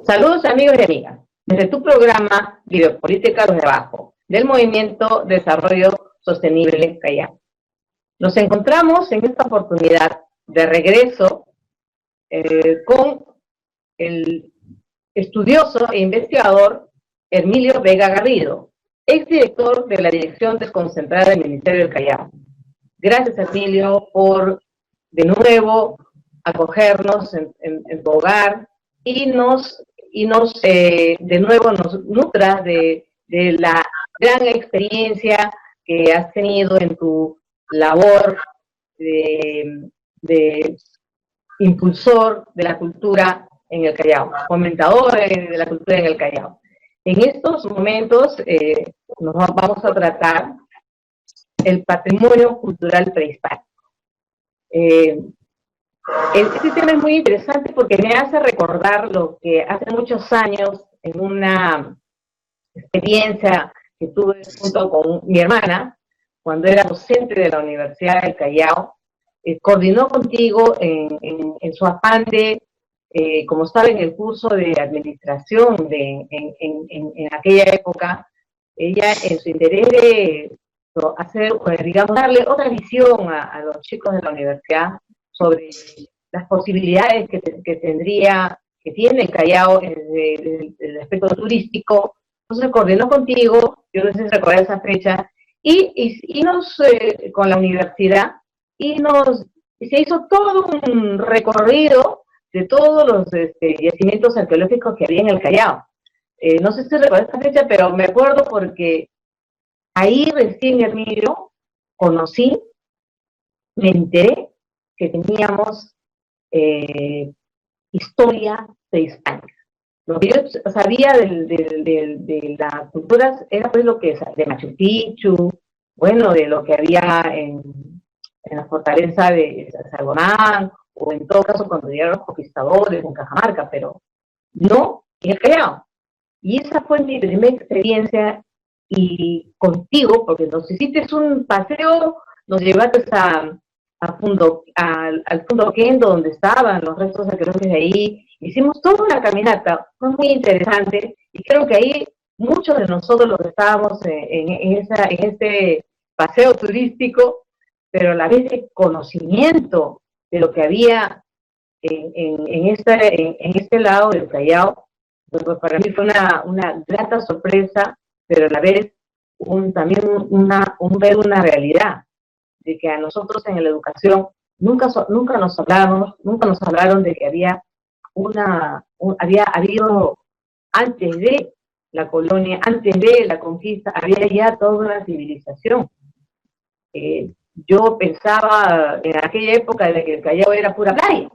Saludos amigos y amigas, desde tu programa Biopolítica desde abajo, del Movimiento Desarrollo Sostenible Callao. Nos encontramos en esta oportunidad de regreso con el estudioso e investigador Hermilio Vega Garrido, exdirector de la Dirección Desconcentrada del Ministerio del Callao. Gracias, Hermilio, por de nuevo acogernos en tu hogar y de nuevo nos nutras de la gran experiencia que has tenido en tu labor de impulsor de la cultura en el Callao, fomentador de la cultura en el Callao. En estos momentos vamos a tratar el patrimonio cultural prehispánico. Este tema es muy interesante porque me hace recordar lo que hace muchos años, en una experiencia que tuve junto con mi hermana, cuando era docente de la Universidad del Callao, coordinó contigo en su afán de, como estaba en el curso de administración en aquella época, ella en su interés de hacer, digamos, darle otra visión a los chicos de la universidad sobre las posibilidades que tiene el Callao desde el aspecto turístico. Entonces coordinó contigo, yo no sé si recordar esa fecha, y con la universidad, y se hizo todo un recorrido de todos los yacimientos arqueológicos que había en el Callao. No sé si recuerdas esa fecha, pero me acuerdo porque ahí recién, Hermilio, me enteré que teníamos historia prehispánica. Lo que yo sabía de las culturas era pues lo que es de Machu Picchu, bueno, de lo que había en la fortaleza de Salgonán, o en todo caso cuando llegaron los conquistadores en Cajamarca, pero no en el Callao. Y esa fue mi primera experiencia, y contigo, porque nos hiciste un paseo, nos llevaste al Fundo Kendo, donde estaban los restos arqueológicos de ahí. Hicimos toda una caminata, fue muy interesante, y creo que ahí muchos de nosotros los que estábamos en este paseo turístico, pero a la vez de conocimiento de lo que había en este lado del Callao, pues para mí fue una grata sorpresa, pero a la vez también ver una realidad de que a nosotros en la educación nunca nos hablaron de que había habido antes de la colonia, antes de la conquista, había ya toda una civilización. Yo pensaba en aquella época de que el Callao era pura playa.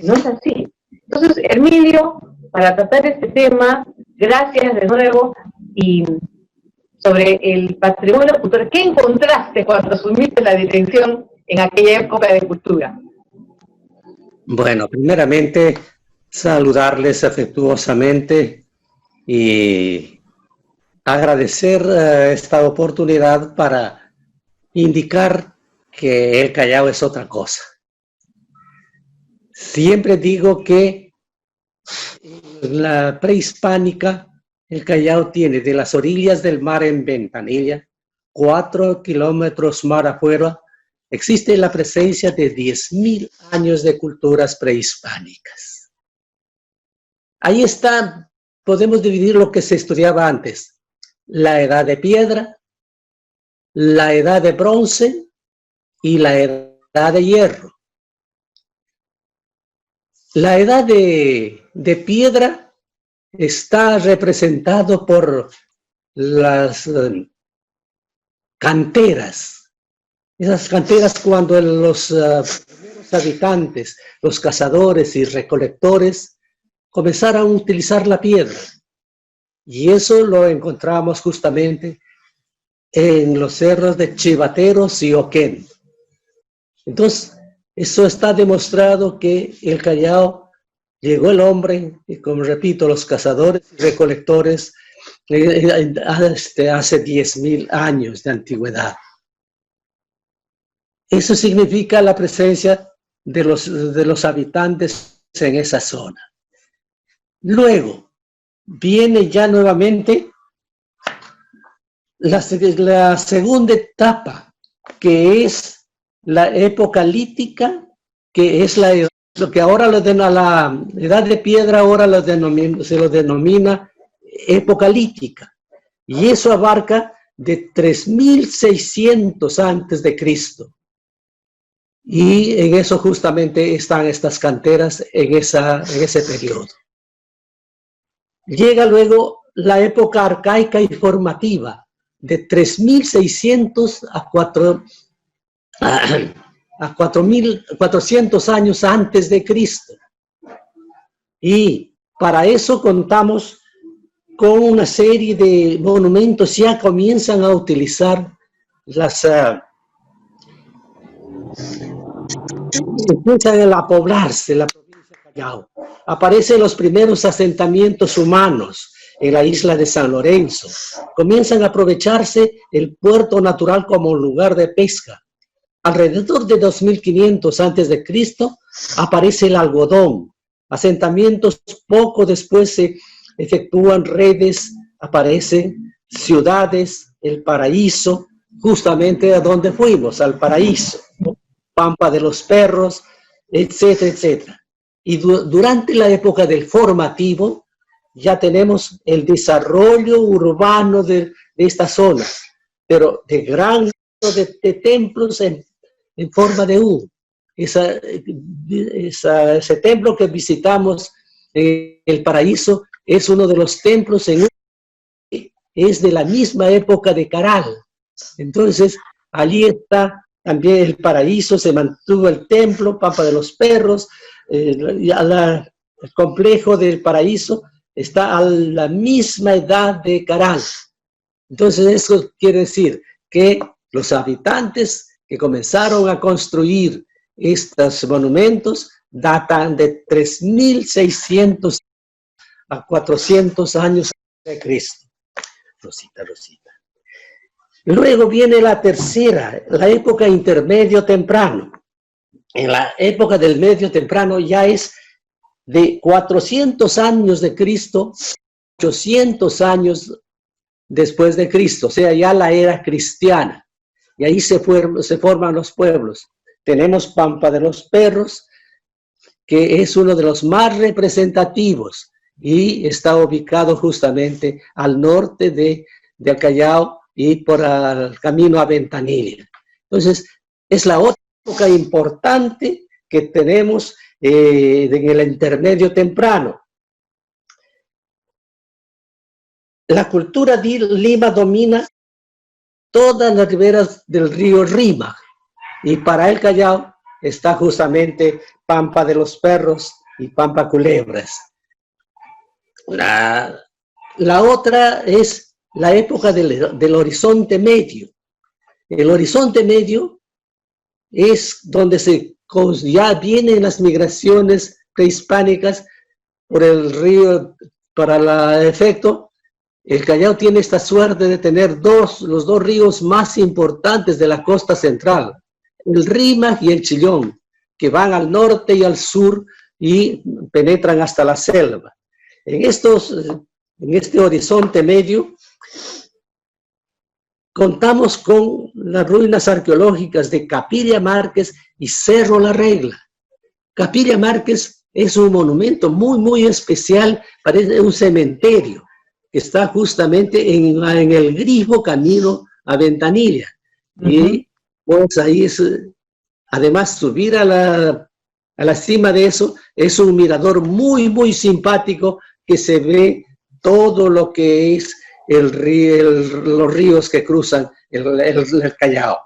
No es así. Entonces, Hermilio, para tratar este tema, gracias de nuevo, y sobre el patrimonio cultural, ¿qué encontraste cuando asumiste la dirección en aquella época de cultura? Bueno, primeramente, saludarles afectuosamente y agradecer esta oportunidad para indicar que el Callao es otra cosa. Siempre digo que en la prehispánica, el Callao tiene de las orillas del mar en Ventanilla, 4 kilómetros mar afuera, existe la presencia de 10.000 años de culturas prehispánicas. Ahí está, podemos dividir lo que se estudiaba antes: la edad de piedra, la edad de bronce y la edad de hierro. La edad de piedra está representado por las canteras. Esas canteras, cuando los primeros habitantes, los cazadores y recolectores, comenzaron a utilizar la piedra. Y eso lo encontramos justamente en los cerros de Chivateros y Oquén. Entonces, eso está demostrado que el Callao llegó el hombre, y como repito, los cazadores y recolectores, hace 10.000 años de antigüedad. Eso significa la presencia de los habitantes en esa zona. Luego viene ya nuevamente la segunda etapa, que es la época lítica, que es lo que ahora la edad de piedra ahora se lo denomina época lítica. Y eso abarca de 3600 antes de Cristo. Y en eso justamente están estas canteras en ese periodo. Llega luego la época arcaica y formativa, de 3600 a 4400 años antes de Cristo. Y para eso contamos con una serie de monumentos. Ya comienzan a utilizar empiezan a poblarse la provincia de Callao. Aparecen los primeros asentamientos humanos en la isla de San Lorenzo. Comienzan a aprovecharse el puerto natural como lugar de pesca. Alrededor de 2500 antes de Cristo aparece el algodón. Asentamientos poco después se efectúan redes, aparecen ciudades, el paraíso, justamente a donde fuimos, al paraíso, Pampa de los Perros, etcétera, etcétera. Y durante la época del formativo ya tenemos el desarrollo urbano de estas zonas, pero de gran número de templos en forma de U. Ese templo que visitamos en el paraíso es uno de los templos es de la misma época de Caral. Entonces, allí está también el paraíso, se mantuvo el templo, Pampa de los Perros, el complejo del paraíso está a la misma edad de Caral. Entonces, eso quiere decir que los habitantes que comenzaron a construir estos monumentos datan de 3600 a 400 años de Cristo. Rosita. Luego viene la tercera, la época intermedio temprano. En la época del medio temprano ya es de 400 años de Cristo, 800 años después de Cristo, o sea, ya la era cristiana. Y ahí se forman los pueblos. Tenemos Pampa de los Perros, que es uno de los más representativos y está ubicado justamente al norte de Callao y por el camino a Ventanilla. Entonces, es la otra época importante que tenemos en el intermedio temprano. La cultura de Lima domina todas las riberas del río Rímac, y para el Callao está justamente Pampa de los Perros y Pampa Culebras. La otra es la época del Horizonte Medio. El Horizonte Medio es donde ya vienen las migraciones prehispánicas por el río, para el efecto. El Callao tiene esta suerte de tener los dos ríos más importantes de la costa central, el Rímac y el Chillón, que van al norte y al sur y penetran hasta la selva. En este horizonte medio, contamos con las ruinas arqueológicas de Capilla Márquez y Cerro La Regla. Capilla Márquez es un monumento muy, muy especial, parece un cementerio, que está justamente en el Grifo camino a Ventanilla. Y pues ahí además subir a la cima de eso, es un mirador muy, muy simpático, que se ve todo lo que es los ríos que cruzan el Callao.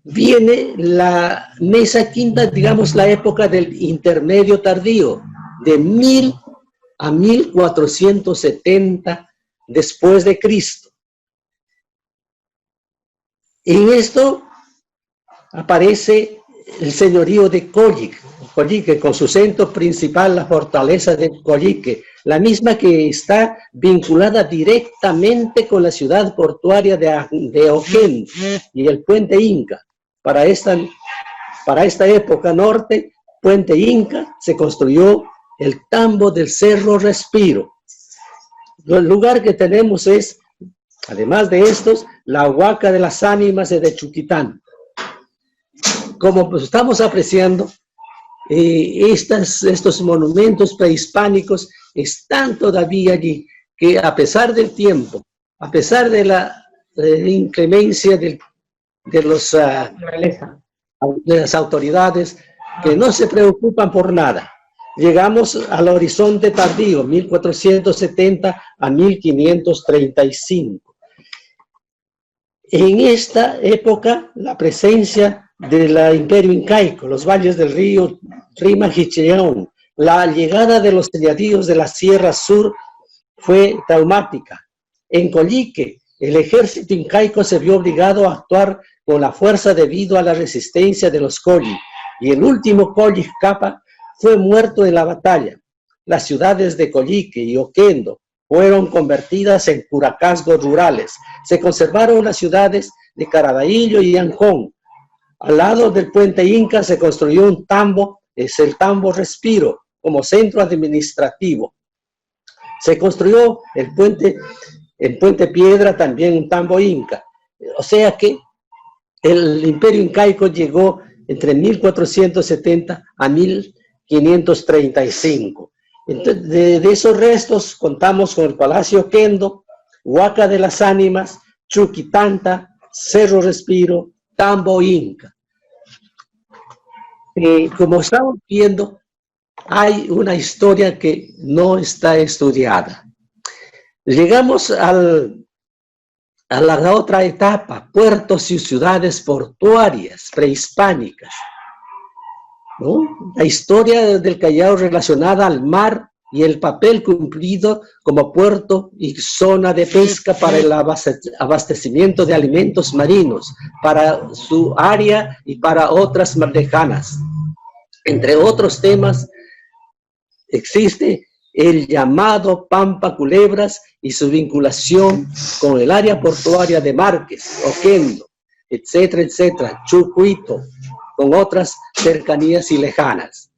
Viene la Mesa Quinta, digamos la época del intermedio tardío, de 1000 a 1470 después de Cristo. En esto aparece el señorío de Coyique, con su centro principal, la fortaleza de Coyique, la misma que está vinculada directamente con la ciudad portuaria de Ojén y el puente Inca. Para esta época norte, puente Inca se construyó el tambo del Cerro Respiro. El lugar que tenemos es, además de estos, la Huaca de las Ánimas de Chuquitán. Como pues estamos apreciando, estos monumentos prehispánicos están todavía allí, que a pesar del tiempo, a pesar de la inclemencia de las autoridades, que no se preocupan por nada. Llegamos al horizonte tardío, 1470 a 1535. En esta época, la presencia del imperio incaico, los valles del río Rima y Chillón, la llegada de los señoríos de la Sierra Sur fue traumática. En Collique, el ejército incaico se vio obligado a actuar con la fuerza debido a la resistencia de los colli, y el último colli Capa fue muerto en la batalla. Las ciudades de Collique y Oquendo fueron convertidas en curacazgos rurales. Se conservaron las ciudades de Caraballo y Ancón. Al lado del puente Inca se construyó un tambo, es el tambo Respiro, como centro administrativo. Se construyó el puente Piedra, también un tambo inca. O sea que el imperio incaico llegó entre 1470 a 1535. Entonces, de esos restos contamos con el Palacio Oquendo, Huaca de las Ánimas, Chuquitanta, Cerro Respiro, Tambo Inca. Como estamos viendo, hay una historia que no está estudiada. Llegamos a la otra etapa, puertos y ciudades portuarias prehispánicas, ¿no? La historia del Callao relacionada al mar y el papel cumplido como puerto y zona de pesca para el abastecimiento de alimentos marinos, para su área y para otras más lejanas. Entre otros temas, existe el llamado Pampa Culebras y su vinculación con el área portuaria de Márquez, Oquendo, etcétera, etcétera, Chucuito, con otras cercanías y lejanas.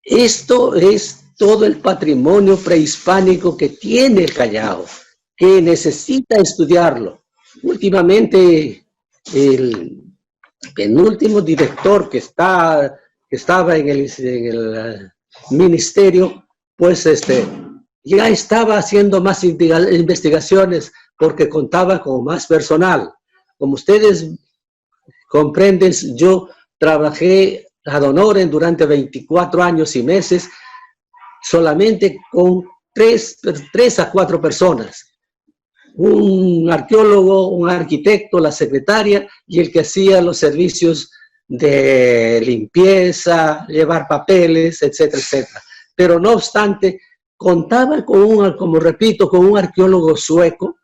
Esto es todo el patrimonio prehispánico que tiene el Callao, que necesita estudiarlo. Últimamente, el penúltimo director que estaba en el ministerio, pues ya estaba haciendo más investigaciones porque contaba con más personal. Como ustedes comprenden, yo trabajé ad honorem durante 24 años y meses solamente con 3 a 4 personas. Un arqueólogo, un arquitecto, la secretaria y el que hacía los servicios de limpieza, llevar papeles, etcétera, etcétera. Pero no obstante, contaba con como repito, con un arqueólogo sueco,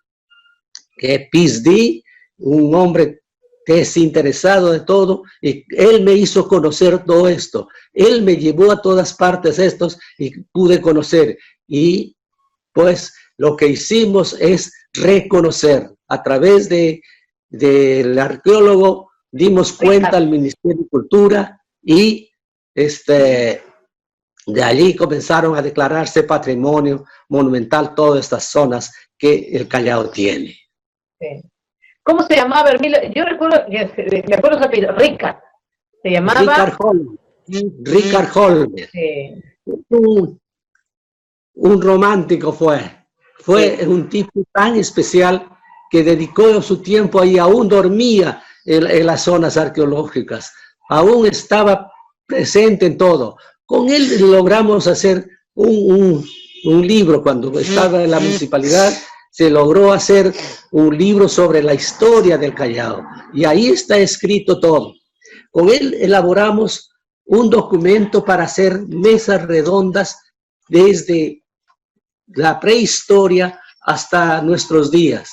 que es PhD, un hombre que es interesado de todo, y él me hizo conocer todo esto. Él me llevó a todas partes estos y pude conocer. Y pues lo que hicimos es reconocer a través del arqueólogo, dimos cuenta al Ministerio de Cultura y de allí comenzaron a declararse patrimonio monumental todas estas zonas que el Callao tiene. Sí. ¿Cómo se llamaba? Yo recuerdo su apellido, Ricard. Se llamaba Ricard Holm. Ricard Holm. Sí. Un romántico fue. Fue sí. Un tipo tan especial que dedicó su tiempo ahí, aún dormía en las zonas arqueológicas, aún estaba presente en todo. Con él logramos hacer un libro cuando estaba en la municipalidad. Se logró hacer un libro sobre la historia del Callao y ahí está escrito todo. Con él elaboramos un documento para hacer mesas redondas desde la prehistoria hasta nuestros días.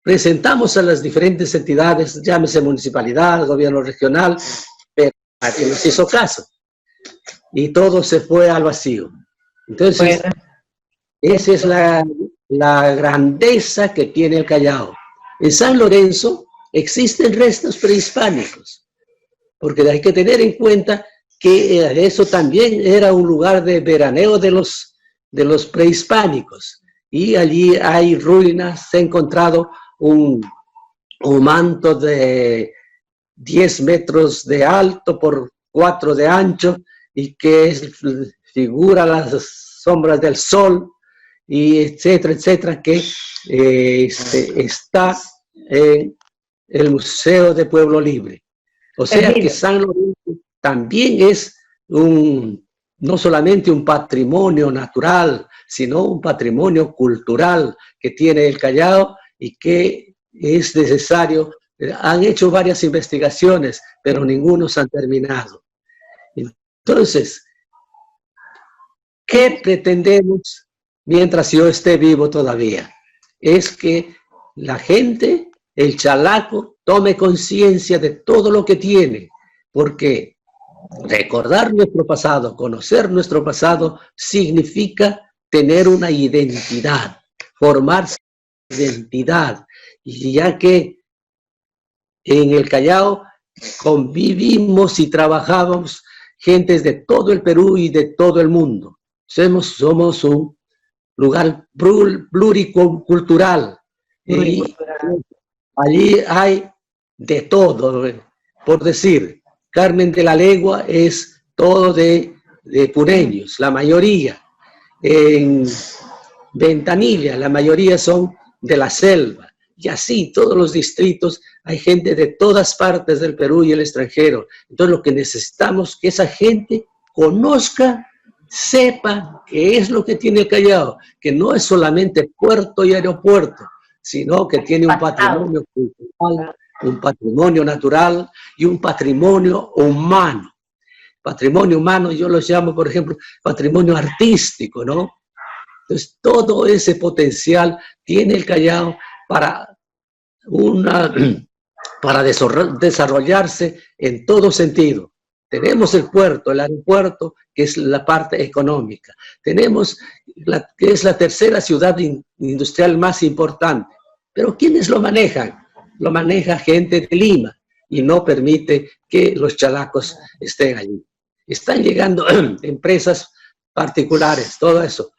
Presentamos a las diferentes entidades, llámese municipalidad, gobierno regional, pero nadie nos hizo caso y todo se fue al vacío. Entonces, bueno, esa es la grandeza que tiene el Callao. En San Lorenzo existen restos prehispánicos, porque hay que tener en cuenta que eso también era un lugar de veraneo de los prehispánicos. Y allí hay ruinas, se ha encontrado un manto de 10 metros de alto por 4 de ancho y que figura las sombras del sol, y etcétera, etcétera, que está en el Museo de Pueblo Libre. O sea que San Lorenzo también es no solamente un patrimonio natural, sino un patrimonio cultural que tiene el Callao y que es necesario. Han hecho varias investigaciones, pero ninguno se han terminado. Entonces, ¿qué pretendemos mientras yo esté vivo todavía? Es que la gente, el chalaco, tome conciencia de todo lo que tiene, porque recordar nuestro pasado, conocer nuestro pasado, significa tener una identidad, formarse una identidad, y ya que en el Callao convivimos y trabajamos gentes de todo el Perú y de todo el mundo. Somos un lugar pluricultural. Y allí hay de todo. Por decir, Carmen de la Legua es todo de pureños, la mayoría. En Ventanilla, la mayoría son de la selva. Y así, todos los distritos, hay gente de todas partes del Perú y el extranjero. Entonces, lo que necesitamos es que esa gente conozca, sepa qué es lo que tiene el Callao, que no es solamente puerto y aeropuerto, sino que tiene un patrimonio cultural, un patrimonio natural y un patrimonio humano. Patrimonio humano, yo lo llamo, por ejemplo, patrimonio artístico, ¿no? Entonces, todo ese potencial tiene el Callao para desarrollarse en todo sentido. Tenemos el puerto, el aeropuerto, que es la parte económica. Tenemos que es la tercera ciudad industrial más importante. Pero ¿quiénes lo manejan? Lo maneja gente de Lima y no permite que los chalacos estén allí. Están llegando empresas particulares, todo eso.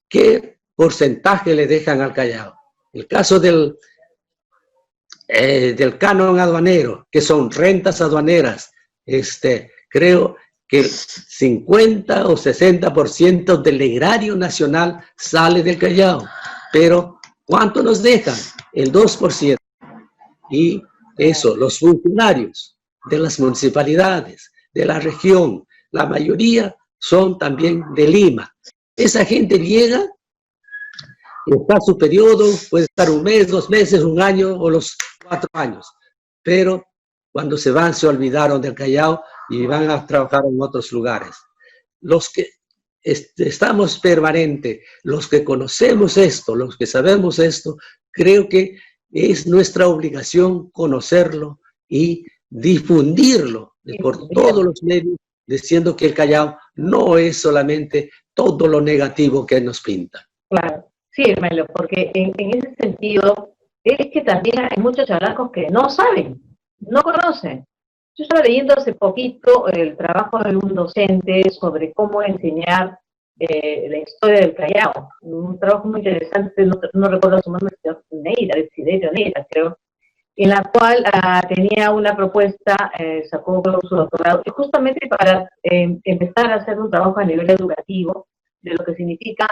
¿Qué porcentaje le dejan al Callao? El caso del canon aduanero, que son rentas aduaneras, creo que el 50 o 60% del erario nacional sale del Callao, pero ¿cuánto nos dejan? El 2%. Y eso, los funcionarios de las municipalidades, de la región, la mayoría son también de Lima. Esa gente llega, está su periodo, puede estar un mes, 2 meses, un año o los 4 años, pero cuando se van se olvidaron del Callao y van a trabajar en otros lugares. Los que estamos permanente, los que conocemos esto, los que sabemos esto, creo que es nuestra obligación conocerlo y difundirlo por todos los medios, diciendo que el Callao no es solamente todo lo negativo que nos pinta. Claro, sí, Hermelo, porque en ese sentido es que también hay muchos chalacos que no saben, no conocen. Yo estaba leyendo hace poquito el trabajo de un docente sobre cómo enseñar la historia del Callao. Un trabajo muy interesante, no recuerdo su nombre, Desiderio Neira, creo, en la cual tenía una propuesta, sacó su doctorado, y justamente para empezar a hacer un trabajo a nivel educativo de lo que significa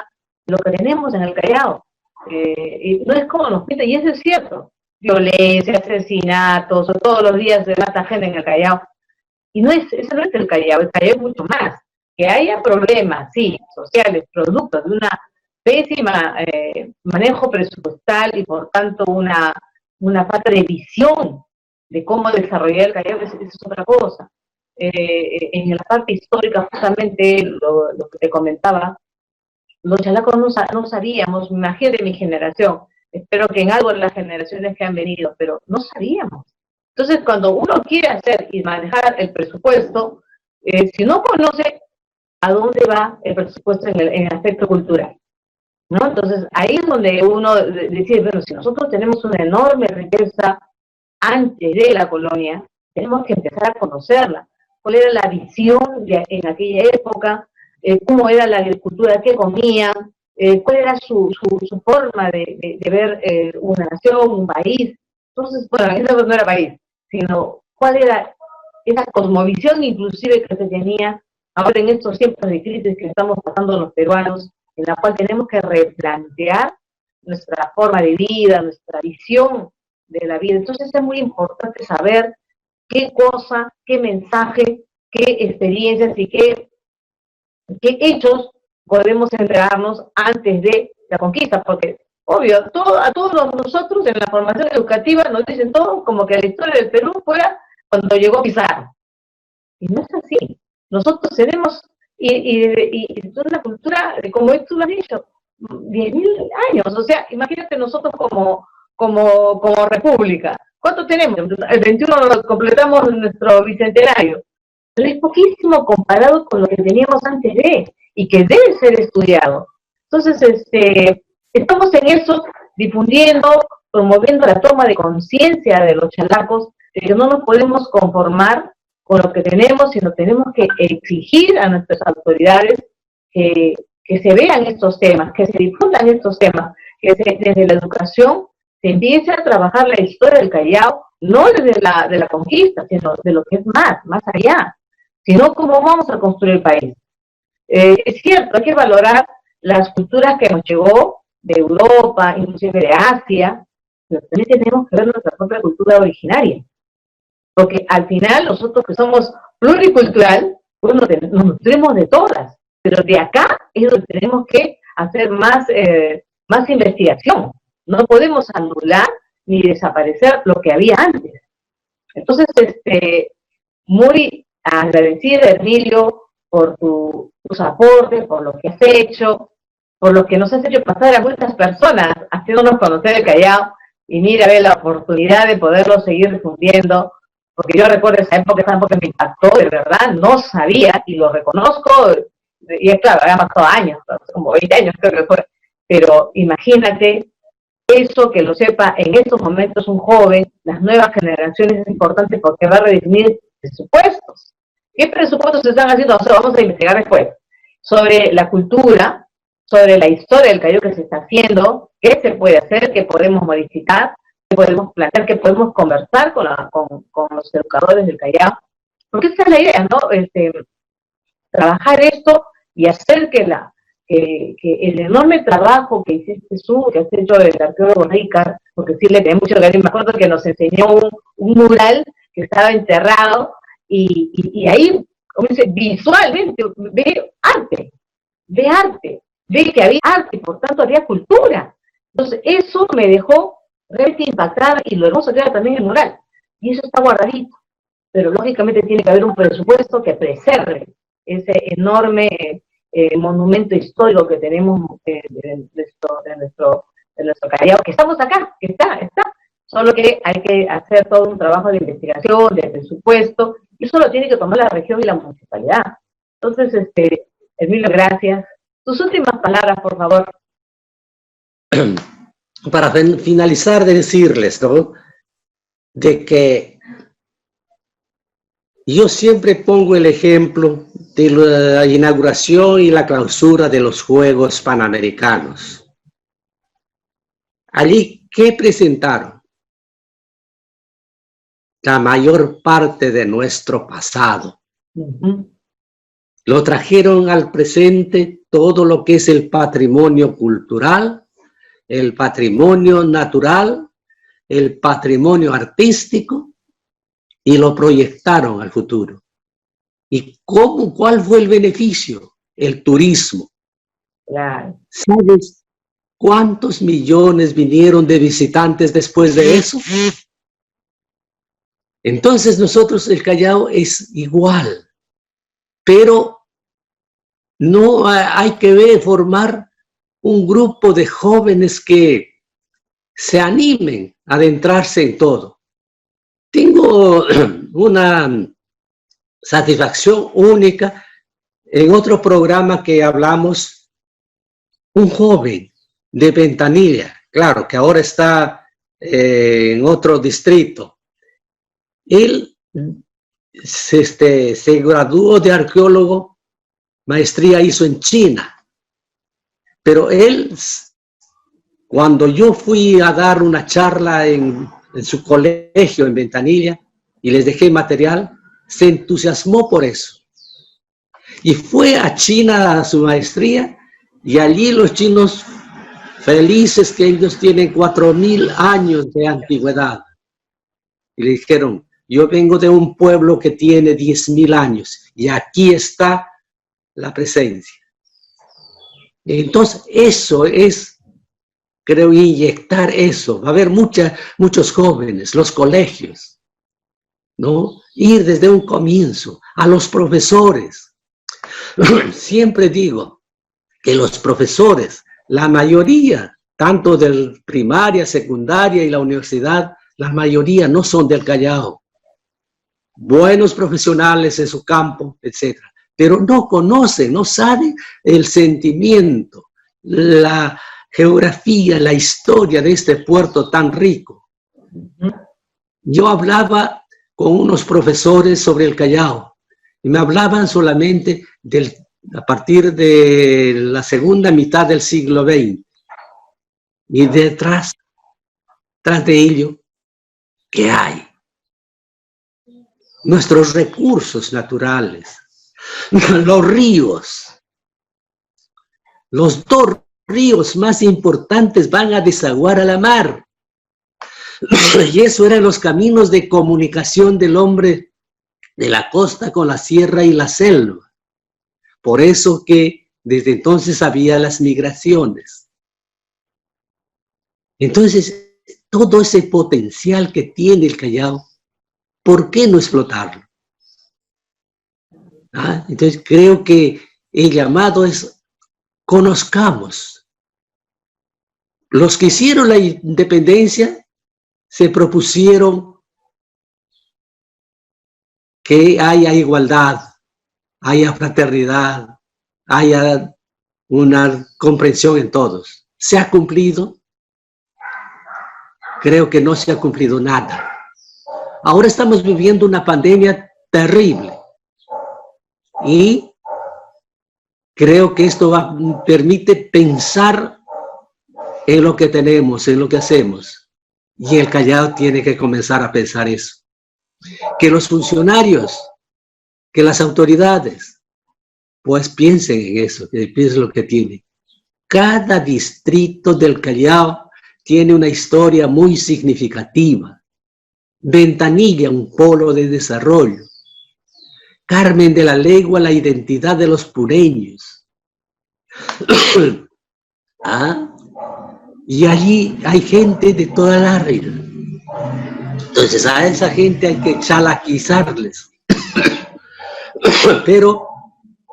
lo que tenemos en el Callao. Y no es como nos pintan, y eso es cierto. Violencia, asesinatos, o todos los días se mata gente en el Callao. Y eso no es el Callao es mucho más. Que haya problemas, sí, sociales, producto de una pésima manejo presupuestal y por tanto una falta de visión de cómo desarrollar el Callao, eso es otra cosa. En la parte histórica, justamente lo que te comentaba, los chalacos no sabíamos, imagínate mi generación, espero que en algo de las generaciones que han venido, pero no sabíamos. Entonces, cuando uno quiere hacer y manejar el presupuesto, si no conoce a dónde va el presupuesto en el aspecto cultural, ¿no? Entonces, ahí es donde uno decide, bueno, si nosotros tenemos una enorme riqueza antes de la colonia, tenemos que empezar a conocerla, cuál era la visión en aquella época, cómo era la agricultura, qué comían, cuál era su forma de ver una nación, un país. Entonces, bueno, eso no era país, sino cuál era esa cosmovisión inclusive que se tenía ahora en estos tiempos de crisis que estamos pasando los peruanos, en la cual tenemos que replantear nuestra forma de vida, nuestra visión de la vida. Entonces es muy importante saber qué cosa, qué mensaje, qué experiencias y qué hechos podemos entregarnos antes de la conquista, porque obvio, a todos nosotros en la formación educativa nos dicen todo como que la historia del Perú fuera cuando llegó Pizarro. Y no es así. Nosotros tenemos, y toda una cultura, como tú lo has dicho, 10.000 años. O sea, imagínate nosotros como república. ¿Cuánto tenemos? El 21 completamos nuestro bicentenario. Pero es poquísimo comparado con lo que teníamos antes y que debe ser estudiado. Entonces, estamos en eso, difundiendo, promoviendo la toma de conciencia de los chalacos, de que no nos podemos conformar con lo que tenemos, sino tenemos que exigir a nuestras autoridades que se vean estos temas, que se difundan estos temas, que desde la educación se empiece a trabajar la historia del Callao, no desde de la conquista, sino de lo que es más allá, sino cómo vamos a construir el país. Es cierto, hay que valorar las culturas que nos llegó de Europa, inclusive de Asia, pero también tenemos que ver nuestra propia cultura originaria. Porque al final nosotros que somos pluricultural, pues nos nutrimos de todas, pero de acá es donde tenemos que hacer más investigación. No podemos anular ni desaparecer lo que había antes. Entonces, muy agradecida, Emilio, por tus aportes, por lo que has hecho, por lo que nos has hecho pasar a muchas personas, haciéndonos conocer el Callao, y mira, ve la oportunidad de poderlo seguir difundiendo, porque yo recuerdo esa época me impactó, de verdad, no sabía, y lo reconozco, y es claro, había pasado años, como 20 años creo que fue, pero imagínate, eso que lo sepa en estos momentos un joven, las nuevas generaciones es importante porque va a redefinir presupuestos. ¿Qué presupuestos se están haciendo? O sea, vamos a investigar después sobre la cultura, sobre la historia del Callao que se está haciendo, qué se puede hacer, qué podemos modificar, qué podemos plantear, qué podemos conversar con los educadores del Callao. Porque esa es la idea, ¿no? Trabajar esto y hacer que el enorme trabajo que hiciste tú, que has hecho el arqueólogo Ricard, porque sí le tenía mucho cariño, me acuerdo que nos enseñó un mural que estaba enterrado, y ahí, como dice, visualmente ve arte, ve que había arte, y por tanto había cultura. Entonces eso me dejó realmente impactada, y lo hermoso que era también el mural, y eso está guardadito, pero lógicamente tiene que haber un presupuesto que preserve ese enorme monumento histórico que tenemos de nuestro Callao, que estamos acá, que está, solo que hay que hacer todo un trabajo de investigación, de presupuesto, y eso lo tiene que tomar la región y la municipalidad. Entonces, Emilio, gracias. Tus últimas palabras, por favor. Para finalizar, de decirles, ¿no?, de que yo siempre pongo el ejemplo de la inauguración y la clausura de los Juegos Panamericanos. Allí, ¿qué presentaron? La mayor parte de nuestro pasado. Lo trajeron al presente todo lo que es el patrimonio cultural, el patrimonio natural, el patrimonio artístico, y lo proyectaron al futuro. ¿Y cuál fue el beneficio? El turismo. Claro. ¿Sabes cuántos millones vinieron de visitantes después de eso? Entonces nosotros, el Callao es igual, pero no hay que formar un grupo de jóvenes que se animen a adentrarse en todo. Tengo una satisfacción única en otro programa que hablamos, un joven de Ventanilla, claro, que ahora está en otro distrito. Él se graduó de arqueólogo, maestría hizo en China. Pero él, cuando yo fui a dar una charla en su colegio en Ventanilla y les dejé material, se entusiasmó por eso. Y fue a China a su maestría y allí los chinos felices que ellos tienen 4000 años de antigüedad. Y le dijeron, yo vengo de un pueblo que tiene 10.000 años y aquí está la presencia. Entonces, eso es, creo, inyectar eso. Va a haber muchos jóvenes, los colegios, ¿no? Ir desde un comienzo, a los profesores. Siempre digo que los profesores, la mayoría, tanto de primaria, secundaria y la universidad, la mayoría no son del Callao. Buenos profesionales en su campo, etcétera. Pero no conocen, no saben el sentimiento, la geografía, la historia de este puerto tan rico. Yo hablaba con unos profesores sobre el Callao y me hablaban solamente a partir de la segunda mitad del siglo XX. Y tras de ello, ¿qué hay? Nuestros recursos naturales. Los ríos, los 2 ríos más importantes van a desaguar a la mar. Y eso eran los caminos de comunicación del hombre de la costa con la sierra y la selva. Por eso que desde entonces había las migraciones. Entonces, todo ese potencial que tiene el Callao, ¿por qué no explotarlo? Entonces creo que el llamado es conozcamos. Los que hicieron la independencia se propusieron que haya igualdad, haya fraternidad, haya una comprensión en todos. ¿Se ha cumplido? Creo que no se ha cumplido nada. Ahora estamos viviendo una pandemia terrible. Y creo que esto permite pensar en lo que tenemos, en lo que hacemos. Y el Callao tiene que comenzar a pensar eso. Que los funcionarios, que las autoridades, pues piensen en eso, que piensen lo que tienen. Cada distrito del Callao tiene una historia muy significativa. Ventanilla, un polo de desarrollo. Carmen de la Legua, la identidad de los pureños. Y allí hay gente de toda la área. Entonces a esa gente hay que chalaquizarles, pero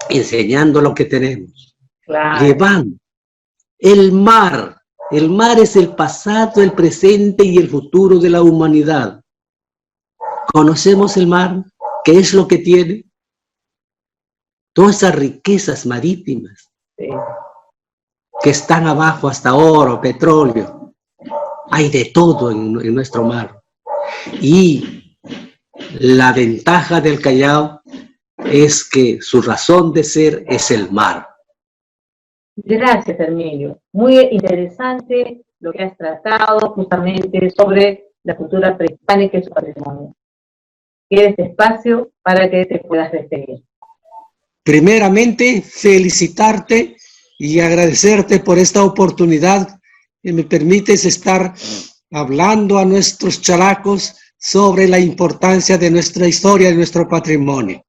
enseñando lo que tenemos. Claro. Llevando el mar es el pasado, el presente y el futuro de la humanidad. ¿Conocemos el mar? ¿Qué es lo que tiene? Todas esas riquezas marítimas, sí, que están abajo, hasta oro, petróleo. Hay de todo en nuestro mar. Y la ventaja del Callao es que su razón de ser es el mar. Gracias, Herminio. Muy interesante lo que has tratado justamente sobre la cultura prehispánica y su patrimonio. Queda este espacio para que te puedas despedir. Primeramente, felicitarte y agradecerte por esta oportunidad que me permites estar hablando a nuestros chalacos sobre la importancia de nuestra historia y nuestro patrimonio.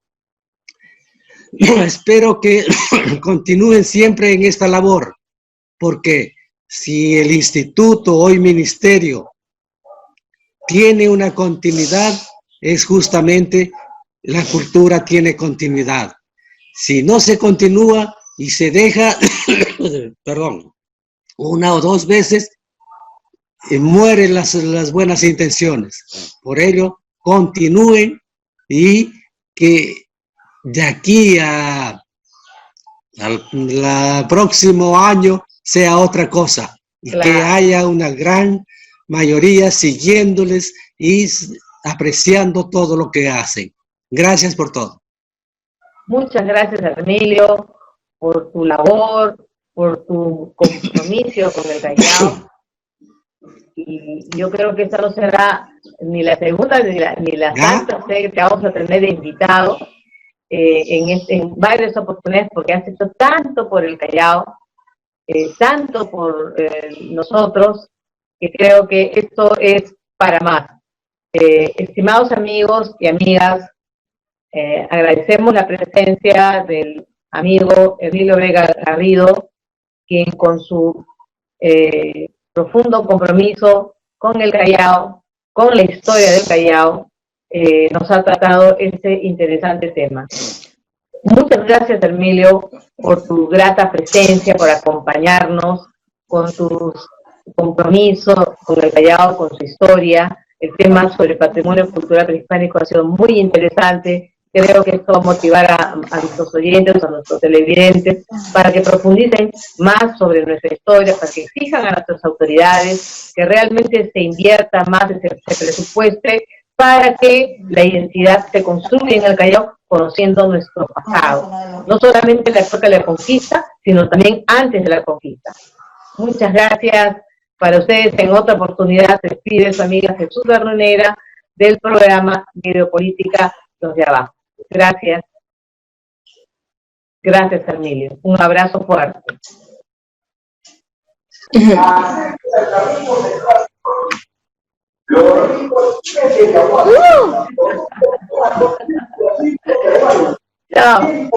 Espero que continúen siempre en esta labor, porque si el instituto, hoy ministerio, tiene una continuidad, es justamente la cultura tiene continuidad. Si no se continúa y se deja, perdón, 1 o 2 veces, mueren las buenas intenciones. Por ello, continúen y que de aquí al próximo año sea otra cosa. Y claro, que haya una gran mayoría siguiéndoles y apreciando todo lo que hacen. Gracias por todo. Muchas gracias, Emilio, por tu labor, por tu compromiso con el Callao. Y yo creo que esta no será ni la segunda ni la santa que vamos a tener de invitado en varias oportunidades, porque has hecho tanto por el Callao, tanto por nosotros, que creo que esto es para más. Estimados amigos y amigas, agradecemos la presencia del amigo Emilio Vega Garrido, quien con su profundo compromiso con el Callao, con la historia del Callao, nos ha tratado este interesante tema. Muchas gracias, Emilio, por tu grata presencia, por acompañarnos, con tu compromiso con el Callao, con su historia. El tema sobre el patrimonio cultural prehispánico ha sido muy interesante. Creo que esto va a motivar a nuestros oyentes, a nuestros televidentes, para que profundicen más sobre nuestra historia, para que exijan a nuestras autoridades que realmente se invierta más, se presupueste, para que la identidad se construya en el Callao conociendo nuestro pasado. No solamente en la época de la conquista, sino también antes de la conquista. Muchas gracias. Para ustedes, en otra oportunidad, se despide su amiga Jesús Garronera del programa Videopolítica Los de Abajo. Gracias. Gracias, Emilio. Un abrazo fuerte. Chao.